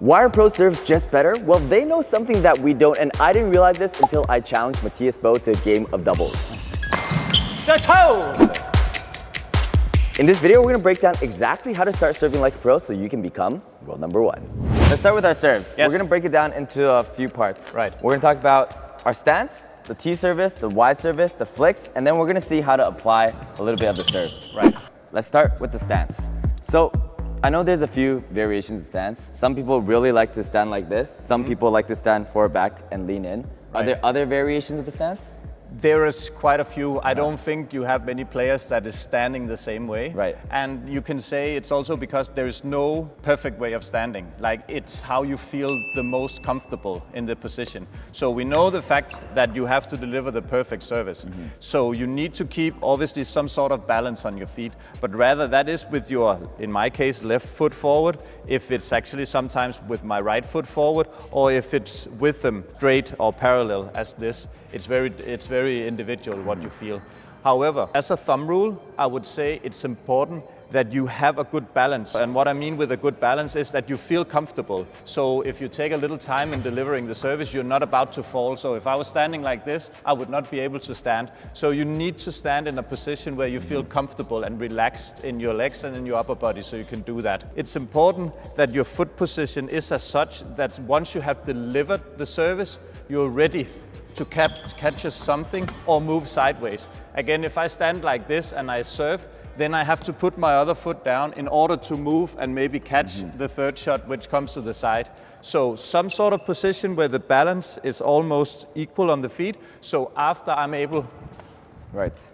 Why are pro serves just better? Well, they know something that we don't, and I didn't realize this until I challenged Mathias Boe to a game of doubles. In this video, we're gonna break down exactly how to start serving like a pro so you can become world number one. Let's start with our serves. Yes. We're gonna break it down into a few parts. Right. We're gonna talk about our stance, the T service, the wide service, the flicks, and then we're gonna see how to apply a little bit of the serves. Right. Let's start with the stance. So, I know there's a few variations of stance. Some people really like to stand like this. Some people like to stand forward, back, and lean in. Are there other variations of the stance? There is quite a few. I don't think you have many players that is standing the same way. Right. And you can say it's also because there is no perfect way of standing. Like, it's how you feel the most comfortable in the position. So we know the fact that you have to deliver the perfect service. So you need to keep obviously some sort of balance on your feet, but rather that is with your, in my case, left foot forward, if it's actually sometimes with my right foot forward, or if it's with them straight or parallel as this. It's very individual what you feel. However, as a thumb rule, I would say it's important that you have a good balance. And what I mean with a good balance is that you feel comfortable. So if you take a little time in delivering the service, you're not about to fall. So if I was standing like this, I would not be able to stand. So you need to stand in a position where you feel comfortable and relaxed in your legs and in your upper body so you can do that. It's important that your foot position is as such that once you have delivered the service, you're ready to catch something or move sideways. Again, if I stand like this and I serve, then I have to put my other foot down in order to move and maybe catch the third shot which comes to the side. So some sort of position where the balance is almost equal on the feet. So after I'm able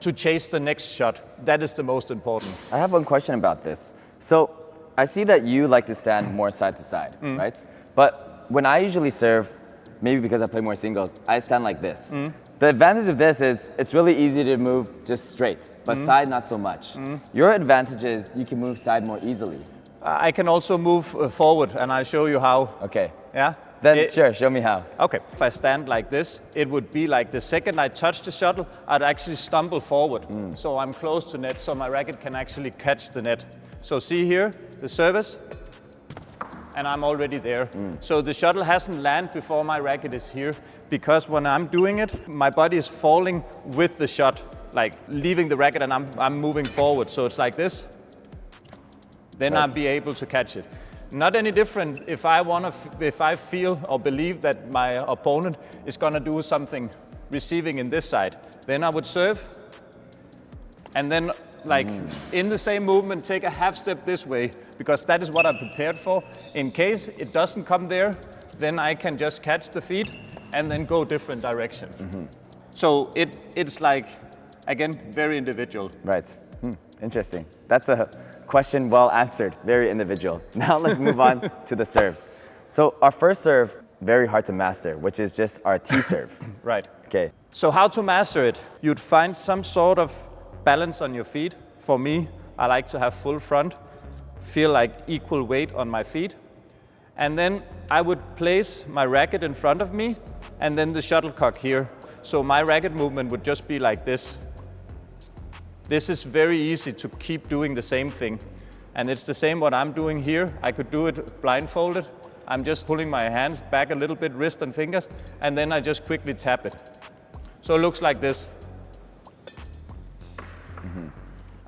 to chase the next shot, that is the most important. I have one question about this. So I see that you like to stand more side to side, right? But when I usually serve, maybe because I play more singles, I stand like this. The advantage of this is it's really easy to move just straight, but side not so much. Your advantage is you can move side more easily. I can also move forward, and I'll show you how. Okay. Yeah? Then sure, show me how. Okay. If I stand like this, it would be like the second I touch the shuttle, I'd actually stumble forward. So I'm close to net, so my racket can actually catch the net. So see here, the service, and I'm already there. So the shuttle hasn't landed before my racket is here, because when I'm doing it, my body is falling with the shot, like leaving the racket and I'm moving forward. So it's like this, then I'll be able to catch it. Not any different if I feel or believe that my opponent is gonna do something receiving in this side, then I would serve, and then like in the same movement, take a half step this way, because that is what I'm prepared for. In case it doesn't come there, then I can just catch the feet and then go different direction. So it's like, again, very individual. Right. Interesting. That's a question well answered. Very individual. Now let's move on to the serves. So our first serve, very hard to master, which is just our T serve. Right. Okay. So how to master it? You'd find some sort of balance on your feet. For me, I like to have full front, feel like equal weight on my feet. And then I would place my racket in front of me and then the shuttlecock here. So my racket movement would just be like this. This is very easy to keep doing the same thing. And it's the same what I'm doing here. I could do it blindfolded. I'm just pulling my hands back a little bit, wrist and fingers, and then I just quickly tap it. So it looks like this.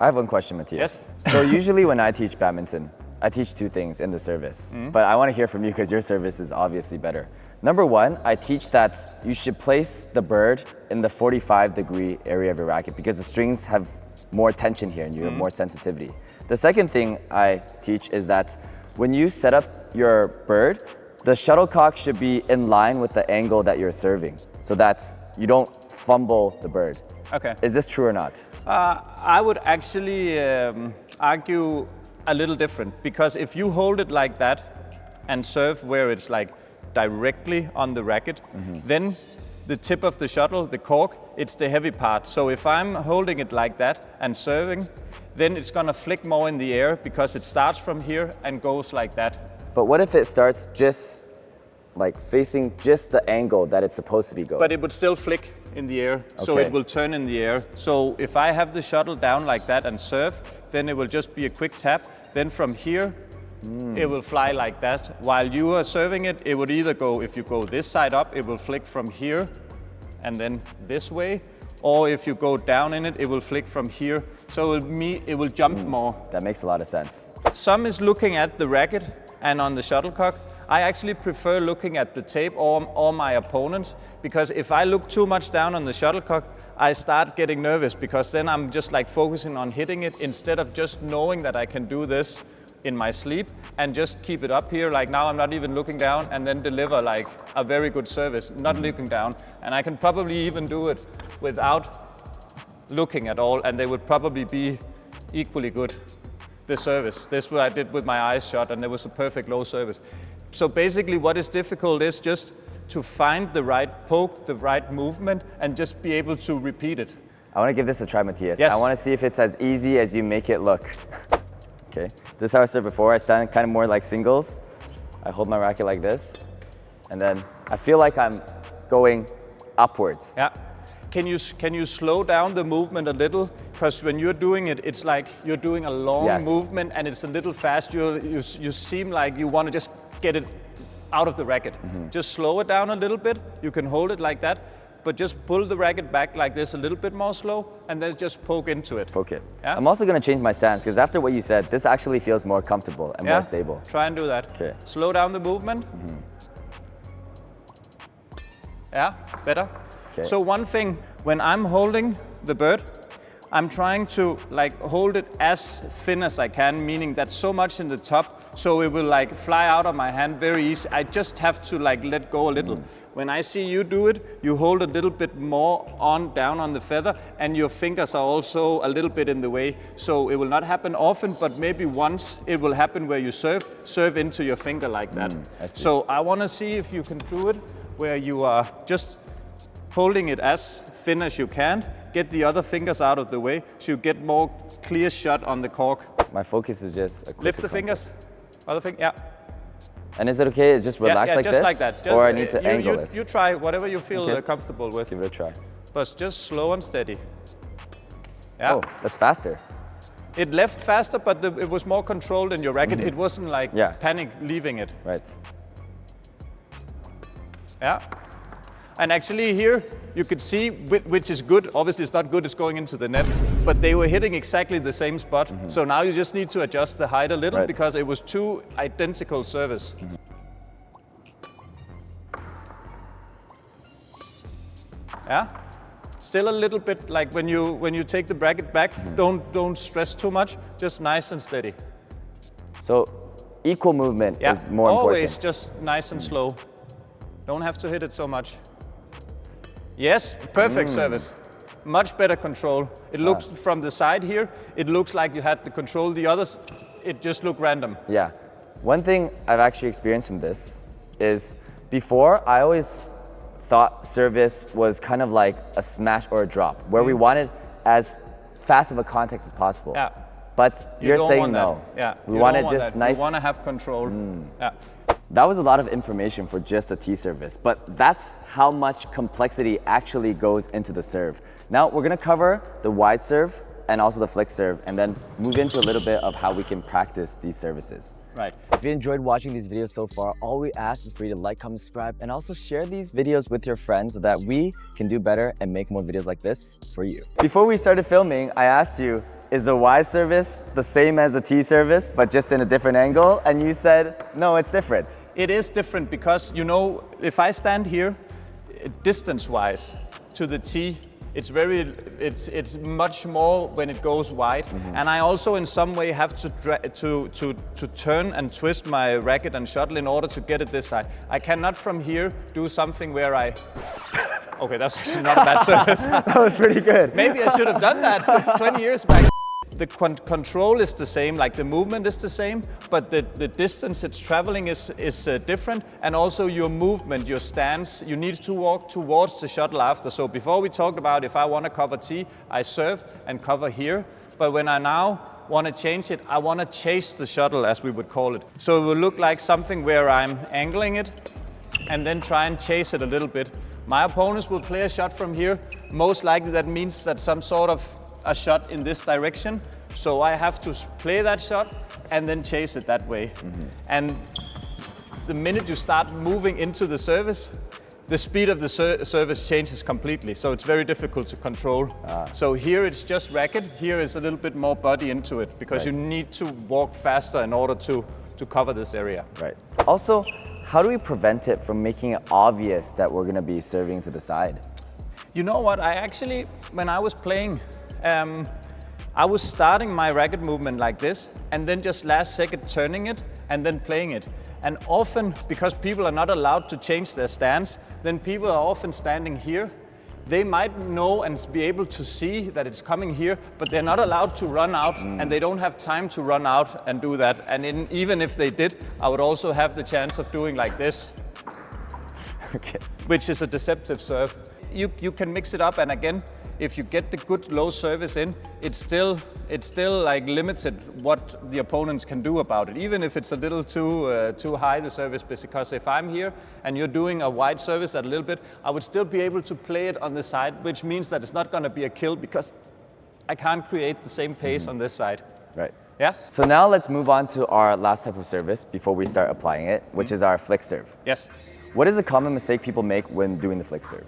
I have one question, Mathias. Yes. So usually when I teach badminton, I teach two things in the service. But I want to hear from you because your service is obviously better. Number one, I teach that you should place the bird in the 45-degree area of your racket because the strings have more tension here and you have more sensitivity. The second thing I teach is that when you set up your bird, the shuttlecock should be in line with the angle that you're serving so that you don't fumble the bird. Okay. Is this true or not? I would actually argue a little different, because if you hold it like that and serve where it's like directly on the racket, then the tip of the shuttle, the cork, it's the heavy part. So if I'm holding it like that and serving, then it's gonna flick more in the air because it starts from here and goes like that. But what if it starts just like facing just the angle that it's supposed to be going? But it would still flick in the air, so it will turn in the air. So if I have the shuttle down like that and serve, then it will just be a quick tap. Then from here, it will fly like that. While you are serving it, it would either go, if you go this side up, it will flick from here and then this way. Or if you go down in it, it will flick from here. So it will jump more. That makes a lot of sense. Some is looking at the racket and on the shuttlecock. I actually prefer looking at the tape or my opponents, because if I look too much down on the shuttlecock, I start getting nervous, because then I'm just like focusing on hitting it instead of just knowing that I can do this in my sleep and just keep it up here. Like now I'm not even looking down, and then deliver like a very good service, not looking down. And I can probably even do it without looking at all, and they would probably be equally good. The service, this is what I did with my eyes shut, and there was a perfect low service. So basically what is difficult is just to find the right poke, the right movement, and just be able to repeat it. I want to give this a try, Mathias. Yes. I want to see if it's as easy as you make it look. Okay, this is how I served before. I stand kind of more like singles. I hold my racket like this, and then I feel like I'm going upwards. Yeah. Can you slow down the movement a little? Because when you're doing it, it's like you're doing a long movement, and it's a little fast. You seem like you want to just get it out of the racket. Just slow it down a little bit. You can hold it like that, but just pull the racket back like this a little bit more slow, and then just poke into it. Poke it. Yeah? I'm also going to change my stance, because after what you said, this actually feels more comfortable and more stable. Try and do that. Okay. Slow down the movement. Yeah, better. Okay. So one thing, when I'm holding the bird, I'm trying to like hold it as thin as I can, meaning that so much in the top, so it will like fly out of my hand very easy. I just have to like let go a little. When I see you do it, you hold a little bit more down on the feather, and your fingers are also a little bit in the way. So it will not happen often, but maybe once it will happen where you serve into your finger like that. So I want to see if you can do it where you are just holding it as thin as you can, get the other fingers out of the way, so you get more clear shot on the cork. My focus is just a quick Lift the fingers, other finger, yeah. And is it okay to just relax like just this? like that. Or I need to angle it? You try whatever you feel comfortable with. Give it a try. But just slow and steady. Yeah. Oh, that's faster. It left faster, but it was more controlled in your racket. It wasn't like panic leaving it. Right. Yeah. And actually here, you could see, which is good. Obviously it's not good, it's going into the net, but they were hitting exactly the same spot. So now you just need to adjust the height a little, because it was two identical service. Yeah. Still a little bit like when you take the bracket back, don't stress too much, just nice and steady. So equal movement is more important. Always just nice and slow. Don't have to hit it so much. Yes, perfect service. Much better control. It looks from the side here, it looks like you had the control. The others, it just looked random. Yeah. One thing I've actually experienced from this is before I always thought service was kind of like a smash or a drop, where we wanted as fast of a contact as possible. Yeah. But you're saying no. Yeah. We want it just nice. You want to have control. Yeah. That was a lot of information for just a T service, but that's how much complexity actually goes into the serve. Now we're gonna cover the wide serve and also the flick serve, and then move into a little bit of how we can practice these services. Right. So if you enjoyed watching these videos so far, all we ask is for you to like, comment, subscribe, and also share these videos with your friends so that we can do better and make more videos like this for you. Before we started filming, I asked you, is the Y service the same as the T service, but just in a different angle? And you said, no, it's different. It is different because, you know, if I stand here, distance-wise to the T, it's much more when it goes wide. And I also in some way have to turn and twist my racket and shuttle in order to get it this side. I cannot from here do something where I... Okay, that's actually not a bad service. That was pretty good. Maybe I should have done that 20 years back. The control is the same, like the movement is the same, but the distance it's traveling is different, and also your movement, your stance, you need to walk towards the shuttle after. So before we talked about if I want to cover T, I serve and cover here, but when I now want to change it, I want to chase the shuttle, as we would call it. So it will look like something where I'm angling it and then try and chase it a little bit. My opponents will play a shot from here. Most likely that means that some sort of a shot in this direction. So I have to play that shot and then chase it that way. And the minute you start moving into the service, the speed of the service changes completely. So it's very difficult to control. So here it's just racket. Here is a little bit more body into it because you need to walk faster in order to cover this area. Right. Also, how do we prevent it from making it obvious that we're going to be serving to the side? You know what? I actually, when I was playing, I was starting my racket movement like this and then just last second turning it and then playing it. And often, because people are not allowed to change their stance, then people are often standing here. They might know and be able to see that it's coming here, but they're not allowed to run out and they don't have time to run out and do that. And even if they did, I would also have the chance of doing like this, which is a deceptive serve. You can mix it up, and again, if you get the good low service in, it's still like limited what the opponents can do about it. Even if it's a little too high the service, because if I'm here and you're doing a wide service at a little bit, I would still be able to play it on the side, which means that it's not going to be a kill because I can't create the same pace on this side. Right. Yeah. So now let's move on to our last type of service before we start applying it, which is our flick serve. Yes. What is a common mistake people make when doing the flick serve?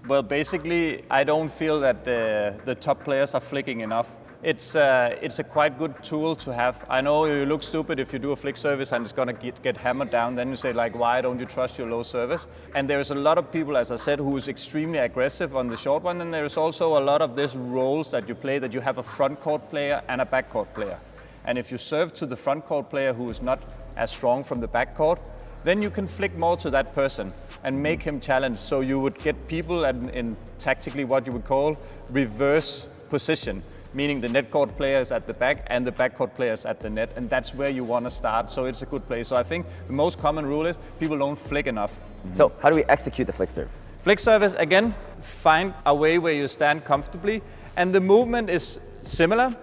Well, basically, I don't feel that the top players are flicking enough. It's a quite good tool to have. I know you look stupid if you do a flick service and it's going to get hammered down. Then you say, like, why don't you trust your low service? And there's a lot of people, as I said, who is extremely aggressive on the short one. And there's also a lot of these roles that you play, that you have a front court player and a back court player. And if you serve to the front court player who is not as strong from the back court, then you can flick more to that person and make him challenge. So you would get people in tactically what you would call reverse position, meaning the net court player is at the back and the back court player is at the net, and that's where you want to start. So it's a good play. So I think the most common rule is people don't flick enough. So how do we execute the flick serve? Flick service, again, find a way where you stand comfortably, and the movement is similar.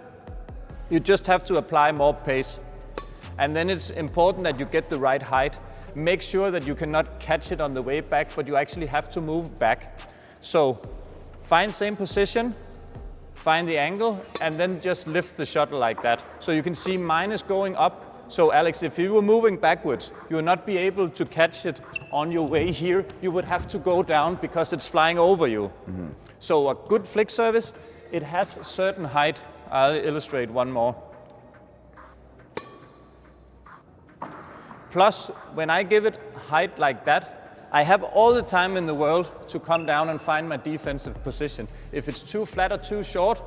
You just have to apply more pace. And then it's important that you get the right height. Make sure that you cannot catch it on the way back, but you actually have to move back. So find same position, find the angle, and then just lift the shuttle like that. So you can see mine is going up. So Alex, if you were moving backwards, you would not be able to catch it on your way here. You would have to go down because it's flying over you. So a good flick service, it has a certain height. I'll illustrate one more. Plus, when I give it height like that, I have all the time in the world to come down and find my defensive position. If it's too flat or too short,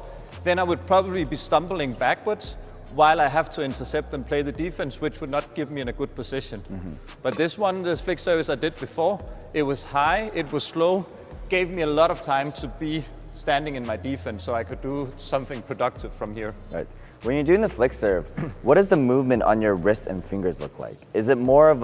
then I would probably be stumbling backwards while I have to intercept and play the defense, which would not give me in a good position. But this one, this flick service I did before, it was high, it was slow, gave me a lot of time to be standing in my defense so I could do something productive from here. Right. When you're doing the flick serve, what does the movement on your wrist and fingers look like? Is it more of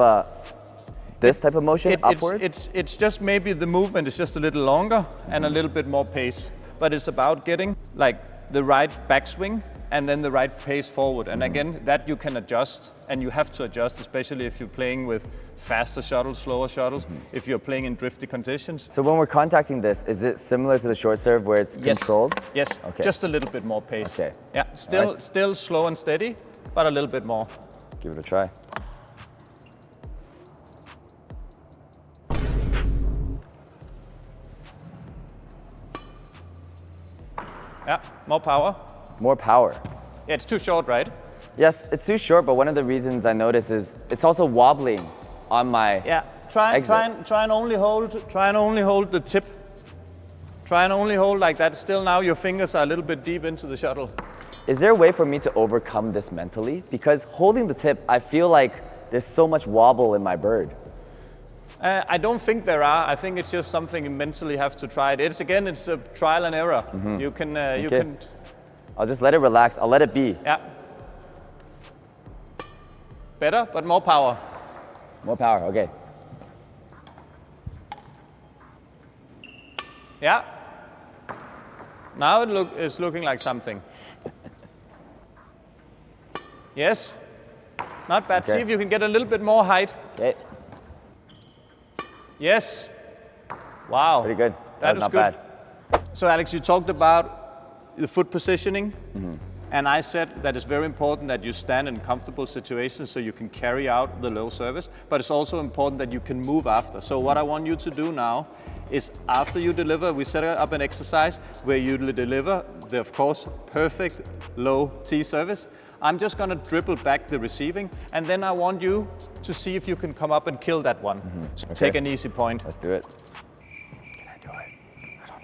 this type of motion, upwards? It's just maybe the movement is just a little longer and a little bit more pace. But it's about getting like the right backswing and then the right pace forward. And again, that you can adjust, and you have to adjust, especially if you're playing with faster shuttles, slower shuttles, if you're playing in drifty conditions. So when we're contacting this, is it similar to the short serve where it's controlled? Yes, Okay. Just a little bit more pace. Okay. Yeah, still slow and steady, but a little bit more. Give it a try. Yeah, more power. More power. Yeah, it's too short, right? Yes, it's too short, but one of the reasons I notice is it's also wobbling on my Try and only hold the tip. Try and only hold like that. Still now your fingers are a little bit deep into the shuttle. Is there a way for me to overcome this mentally? Because holding the tip, I feel like there's so much wobble in my bird. I don't think there are. I think it's just something you mentally have to try it. It's a trial and error. You can. I'll just let it relax. I'll let it be. Yeah. Better, but more power. More power. Okay. Yeah. Now it's looking like something. Yes. Not bad. Okay. See if you can get a little bit more height. Okay. Yes. Wow. Pretty good. That was not good. bad. So Alex, you talked about the foot positioning. And I said that it's very important that you stand in comfortable situations so you can carry out the low service, but it's also important that you can move after. So what I want you to do now is after you deliver, we set up an exercise where you deliver the, of course, perfect low T service. I'm just gonna dribble back the receiving, and then I want you to see if you can come up and kill that one. So Okay. take an easy point. Let's do it. Can I do it? I don't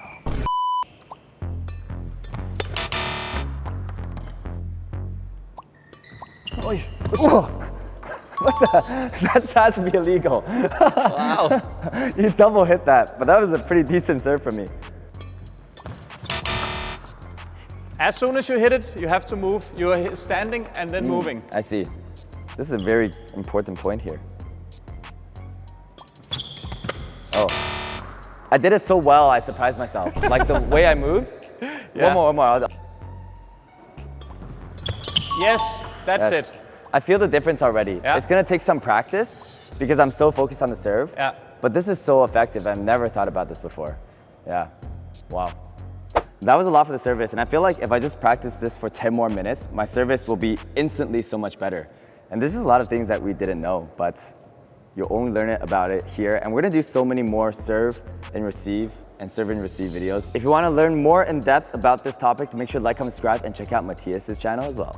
know. Oy. Whoa. What the? That has to be illegal. Wow. You double hit that, but that was a pretty decent serve for me. As soon as you hit it, you have to move. You're standing and then moving. I see. This is a very important point here. Oh. I did it so well, I surprised myself. Like the way I moved. Yeah. One more. Yes, that's Yes. it. I feel the difference already. Yeah. It's gonna take some practice because I'm so focused on the serve. Yeah. But this is so effective. I've never thought about this before. Yeah. Wow. That was a lot for the service, and I feel like if I just practice this for 10 more minutes, my service will be instantly so much better. And this is a lot of things that we didn't know, but you'll only learn about it here. And we're gonna do so many more serve and receive videos. If you wanna learn more in depth about this topic, make sure to like, comment, subscribe, and check out Mathias' channel as well.